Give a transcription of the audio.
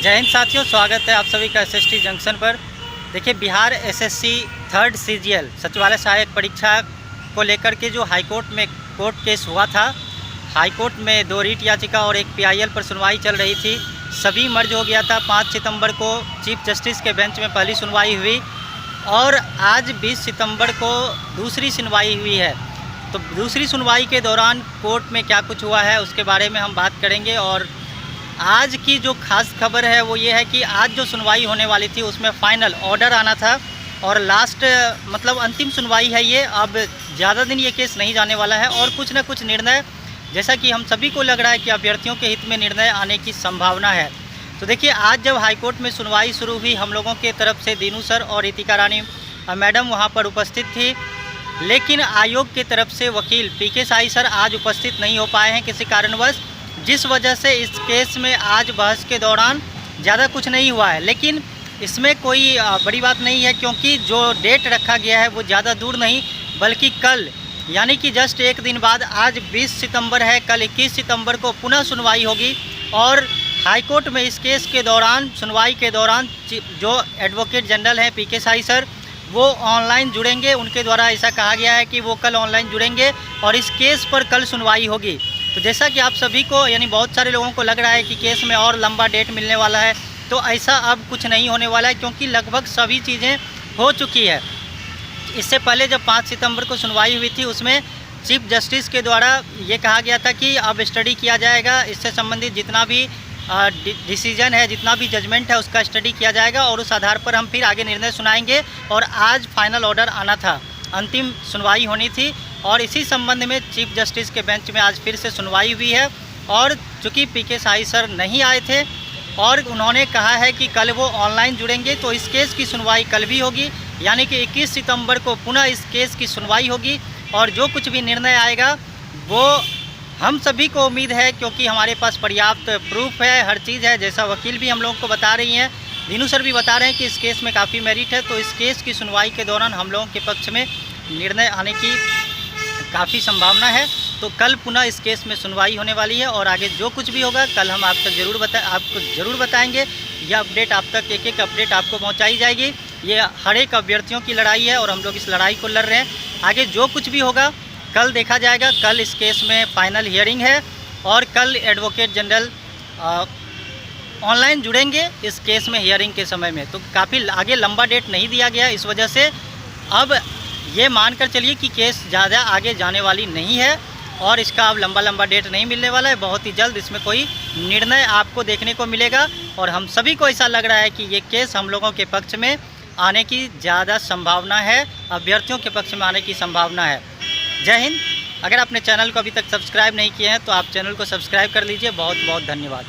जय हिंद साथियों, स्वागत है आप सभी का एसएसटी जंक्शन पर। देखिए, बिहार एसएससी 3rd सीजीएल सचिवालय सहायक परीक्षा को लेकर के जो हाईकोर्ट में कोर्ट केस हुआ था, हाईकोर्ट में 2 रीट याचिका और 1 पीआईएल पर सुनवाई चल रही थी। सभी मर्ज हो गया था। 5 सितंबर को चीफ जस्टिस के बेंच में पहली सुनवाई हुई और आज 20 सितंबर को दूसरी सुनवाई हुई है। तो दूसरी सुनवाई के दौरान कोर्ट में क्या कुछ हुआ है उसके बारे में हम बात करेंगे। और आज की जो खास खबर है वो ये है कि आज जो सुनवाई होने वाली थी उसमें फ़ाइनल ऑर्डर आना था और लास्ट मतलब अंतिम सुनवाई है ये। अब ज़्यादा दिन ये केस नहीं जाने वाला है और कुछ न कुछ निर्णय, जैसा कि हम सभी को लग रहा है कि अभ्यर्थियों के हित में निर्णय आने की संभावना है। तो देखिए, आज जब हाईकोर्ट में सुनवाई शुरू हुई, हम लोगों के तरफ से दीनू सर और रितिका रानी मैडम वहाँ पर उपस्थित थी, लेकिन आयोग की तरफ से वकील पीके साई सर आज उपस्थित नहीं हो पाए हैं किसी कारणवश, जिस वजह से इस केस में आज बहस के दौरान ज़्यादा कुछ नहीं हुआ है। लेकिन इसमें कोई बड़ी बात नहीं है, क्योंकि जो डेट रखा गया है वो ज़्यादा दूर नहीं बल्कि कल, यानी कि जस्ट एक दिन बाद, आज 20 सितंबर है, कल 21 सितंबर को पुनः सुनवाई होगी। और हाईकोर्ट में इस केस के दौरान, सुनवाई के दौरान, जो एडवोकेट जनरल हैं पीके साई सर, वो ऑनलाइन जुड़ेंगे। उनके द्वारा ऐसा कहा गया है कि वो कल ऑनलाइन जुड़ेंगे और इस केस पर कल सुनवाई होगी। तो जैसा कि आप सभी को, यानी बहुत सारे लोगों को लग रहा है कि केस में और लंबा डेट मिलने वाला है, तो ऐसा अब कुछ नहीं होने वाला है, क्योंकि लगभग सभी चीज़ें हो चुकी है। इससे पहले जब 5 सितंबर को सुनवाई हुई थी उसमें चीफ जस्टिस के द्वारा ये कहा गया था कि अब स्टडी किया जाएगा, इससे संबंधित जितना भी डिसीजन है, जितना भी जजमेंट है उसका स्टडी किया जाएगा और उस आधार पर हम फिर आगे निर्णय सुनाएंगे। और आज फाइनल ऑर्डर आना था, अंतिम सुनवाई होनी थी और इसी संबंध में चीफ जस्टिस के बेंच में आज फिर से सुनवाई हुई है। और चूँकि पीके साई सर नहीं आए थे और उन्होंने कहा है कि कल वो ऑनलाइन जुड़ेंगे, तो इस केस की सुनवाई कल भी होगी, यानी कि 21 सितंबर को पुनः इस केस की सुनवाई होगी। और जो कुछ भी निर्णय आएगा वो हम सभी को उम्मीद है, क्योंकि हमारे पास पर्याप्त प्रूफ है, हर चीज़ है, जैसा वकील भी हम लोगों को बता रही हैं, दीनू सर भी बता रहे हैं कि इस केस में काफ़ी मेरिट है। तो इस केस की सुनवाई के दौरान हम लोगों के पक्ष में निर्णय आने की काफ़ी संभावना है। तो कल पुनः इस केस में सुनवाई होने वाली है और आगे जो कुछ भी होगा कल हम आपको ज़रूर बताएंगे। यह अपडेट आप तक, एक अपडेट आपको पहुंचाई जाएगी। ये हर एक अभ्यर्थियों की लड़ाई है और हम लोग इस लड़ाई को लड़ रहे हैं। आगे जो कुछ भी होगा कल देखा जाएगा। कल इस केस में फाइनल हियरिंग है और कल एडवोकेट जनरल ऑनलाइन जुड़ेंगे इस केस में हियरिंग के समय में। तो काफ़ी आगे लंबा डेट नहीं दिया गया, इस वजह से अब ये मानकर चलिए कि केस ज़्यादा आगे जाने वाली नहीं है और इसका अब लंबा डेट नहीं मिलने वाला है। बहुत ही जल्द इसमें कोई निर्णय आपको देखने को मिलेगा और हम सभी को ऐसा लग रहा है कि ये केस हम लोगों के पक्ष में आने की ज़्यादा संभावना है, अभ्यर्थियों के पक्ष में आने की संभावना है। जय हिंद। अगर आपने चैनल को अभी तक सब्सक्राइब नहीं किए हैं तो आप चैनल को सब्सक्राइब कर लीजिए। बहुत बहुत धन्यवाद।